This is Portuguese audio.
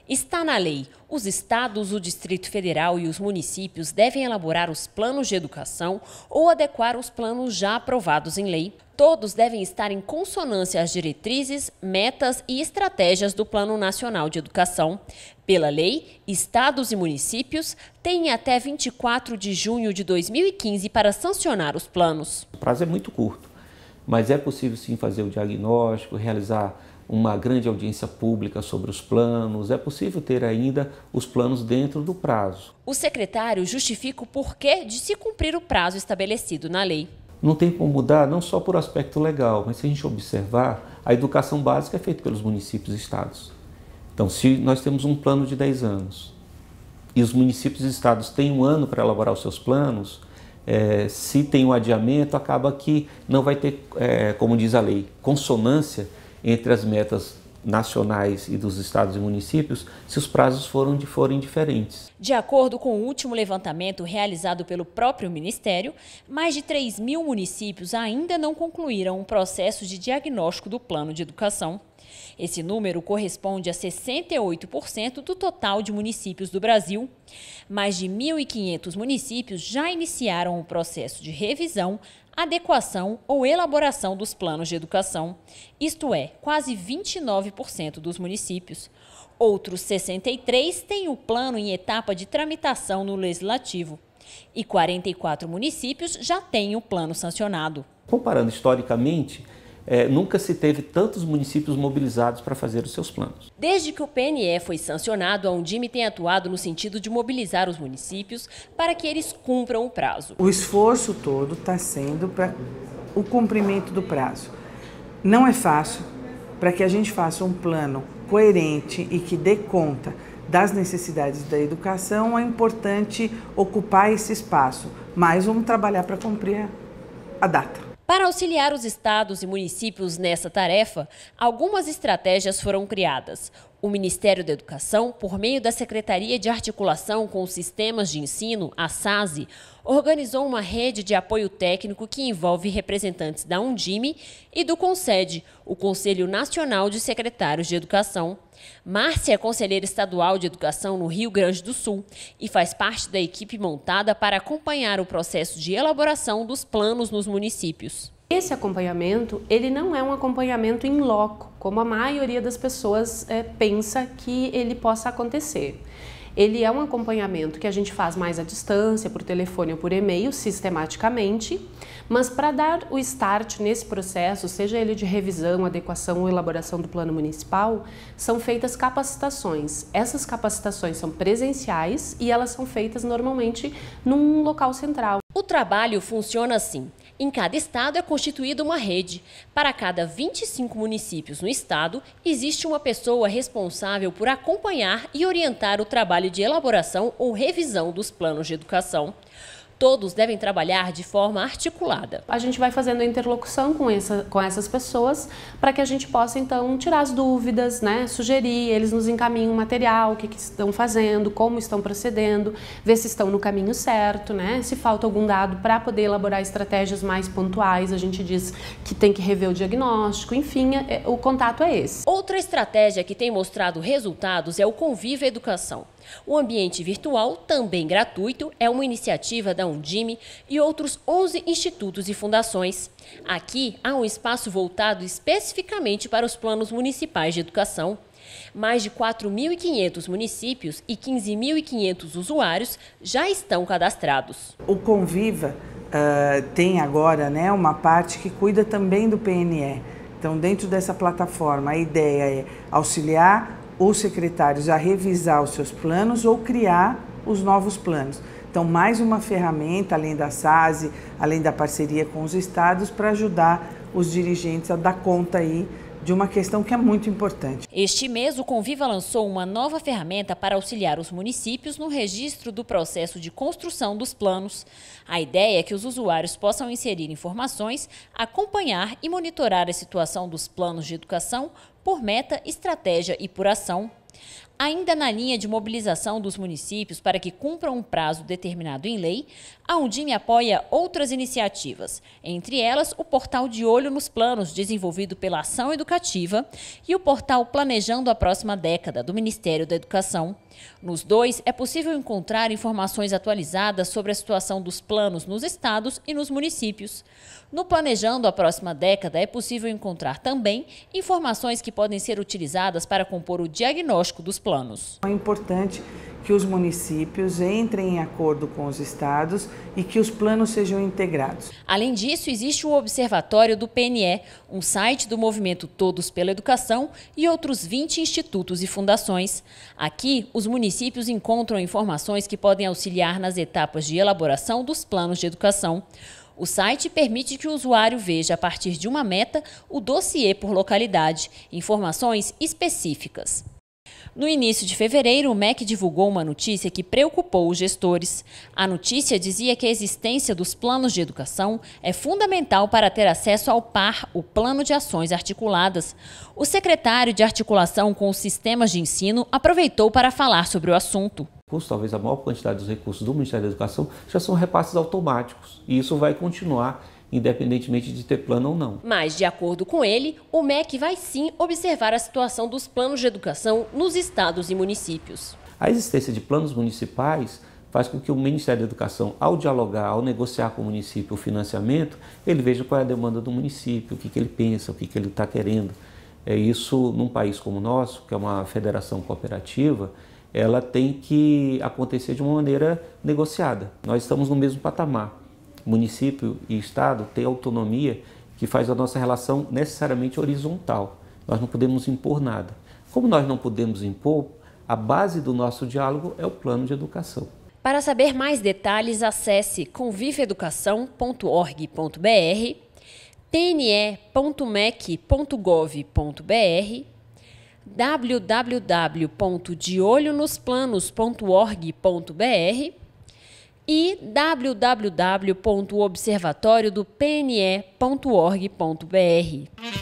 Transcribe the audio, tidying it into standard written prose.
Está na lei. Os estados, o Distrito Federal e os municípios devem elaborar os planos de educação ou adequar os planos já aprovados em lei. Todos devem estar em consonância às diretrizes, metas e estratégias do Plano Nacional de Educação. Pela lei, estados e municípios têm até 24 de junho de 2015 para sancionar os planos. O prazo é muito curto, mas é possível sim fazer o diagnóstico, realizar uma grande audiência pública sobre os planos, é possível ter ainda os planos dentro do prazo. O secretário justifica o porquê de se cumprir o prazo estabelecido na lei. Não tem como mudar, não só por aspecto legal, mas se a gente observar, a educação básica é feita pelos municípios e estados. Então, se nós temos um plano de 10 anos e os municípios e estados têm um ano para elaborar os seus planos, se tem um adiamento, acaba que não vai ter, como diz a lei, consonância entre as metas nacionais e dos estados e municípios, se os prazos forem diferentes. De acordo com o último levantamento realizado pelo próprio Ministério, mais de 3.000 municípios ainda não concluíram um processo de diagnóstico do plano de educação. Esse número corresponde a 68% do total de municípios do Brasil. Mais de 1.500 municípios já iniciaram o processo de revisão, adequação ou elaboração dos planos de educação, isto é, quase 29% dos municípios. Outros 63 têm o plano em etapa de tramitação no Legislativo e 44 municípios já têm o plano sancionado. Comparando historicamente, nunca se teve tantos municípios mobilizados para fazer os seus planos. Desde que o PNE foi sancionado, a Undime tem atuado no sentido de mobilizar os municípios para que eles cumpram o prazo. O esforço todo está sendo para o cumprimento do prazo. Não é fácil. Para que a gente faça um plano coerente e que dê conta das necessidades da educação, é importante ocupar esse espaço, mas vamos trabalhar para cumprir a data. Para auxiliar os estados e municípios nessa tarefa, algumas estratégias foram criadas. O Ministério da Educação, por meio da Secretaria de Articulação com os Sistemas de Ensino, a SASE, organizou uma rede de apoio técnico que envolve representantes da Undime e do CONSED, o Conselho Nacional de Secretários de Educação. Márcia é conselheira estadual de Educação no Rio Grande do Sul e faz parte da equipe montada para acompanhar o processo de elaboração dos planos nos municípios. Esse acompanhamento, ele não é um acompanhamento in loco, como a maioria das pessoas pensa que ele possa acontecer. Ele é um acompanhamento que a gente faz mais à distância, por telefone ou por e-mail, sistematicamente, mas para dar o start nesse processo, seja ele de revisão, adequação ou elaboração do plano municipal, são feitas capacitações. Essas capacitações são presenciais e elas são feitas normalmente num local central. O trabalho funciona assim. Em cada estado é constituída uma rede. Para cada 25 municípios no estado, existe uma pessoa responsável por acompanhar e orientar o trabalho de elaboração ou revisão dos planos de educação. Todos devem trabalhar de forma articulada. A gente vai fazendo a interlocução com essas pessoas para que a gente possa, então, tirar as dúvidas, sugerir, eles nos encaminham o material, o que estão fazendo, como estão procedendo, ver se estão no caminho certo, se falta algum dado para poder elaborar estratégias mais pontuais, a gente diz que tem que rever o diagnóstico, enfim, o contato é esse. Outra estratégia que tem mostrado resultados é o Conviva Educação. O ambiente virtual, também gratuito, é uma iniciativa da Undime e outros 11 institutos e fundações. Aqui há um espaço voltado especificamente para os planos municipais de educação. Mais de 4.500 municípios e 15.500 usuários já estão cadastrados. O Conviva tem agora uma parte que cuida também do PNE. Então, dentro dessa plataforma, a ideia é auxiliar os secretários a revisar os seus planos ou criar os novos planos. Então, mais uma ferramenta, além da SASE, além da parceria com os estados, para ajudar os dirigentes a dar conta aí de uma questão que é muito importante. Este mês, o Conviva lançou uma nova ferramenta para auxiliar os municípios no registro do processo de construção dos planos. A ideia é que os usuários possam inserir informações, acompanhar e monitorar a situação dos planos de educação por meta, estratégia e por ação. Ainda na linha de mobilização dos municípios para que cumpram um prazo determinado em lei, a Undime apoia outras iniciativas, entre elas o portal De Olho nos Planos, desenvolvido pela Ação Educativa, e o portal Planejando a Próxima Década, do Ministério da Educação. Nos dois, é possível encontrar informações atualizadas sobre a situação dos planos nos estados e nos municípios. No Planejando a Próxima Década, é possível encontrar também informações que podem ser utilizadas para compor o diagnóstico dos planos. É importante que os municípios entrem em acordo com os estados e que os planos sejam integrados. Além disso, existe o Observatório do PNE, um site do movimento Todos pela Educação e outros 20 institutos e fundações. Aqui, os municípios encontram informações que podem auxiliar nas etapas de elaboração dos planos de educação. O site permite que o usuário veja, a partir de uma meta, o dossiê por localidade, informações específicas. No início de fevereiro, o MEC divulgou uma notícia que preocupou os gestores. A notícia dizia que a existência dos planos de educação é fundamental para ter acesso ao PAR, o Plano de Ações Articuladas. O secretário de Articulação com os Sistemas de Ensino aproveitou para falar sobre o assunto. Talvez a maior quantidade dos recursos do Ministério da Educação já são repasses automáticos. E isso vai continuar, independentemente de ter plano ou não. Mas, de acordo com ele, o MEC vai sim observar a situação dos planos de educação nos estados e municípios. A existência de planos municipais faz com que o Ministério da Educação, ao dialogar, ao negociar com o município o financiamento, ele veja qual é a demanda do município, o que ele pensa, o que ele está querendo. Isso, num país como o nosso, que é uma federação cooperativa, ela tem que acontecer de uma maneira negociada. Nós estamos no mesmo patamar. Município e Estado têm autonomia que faz a nossa relação necessariamente horizontal. Nós não podemos impor nada. Como nós não podemos impor, a base do nosso diálogo é o plano de educação. Para saber mais detalhes, acesse conviveeducação.org.br, pne.mec.gov.br, www.deolhonosplanos.org.br e www.observatoriodopne.org.br.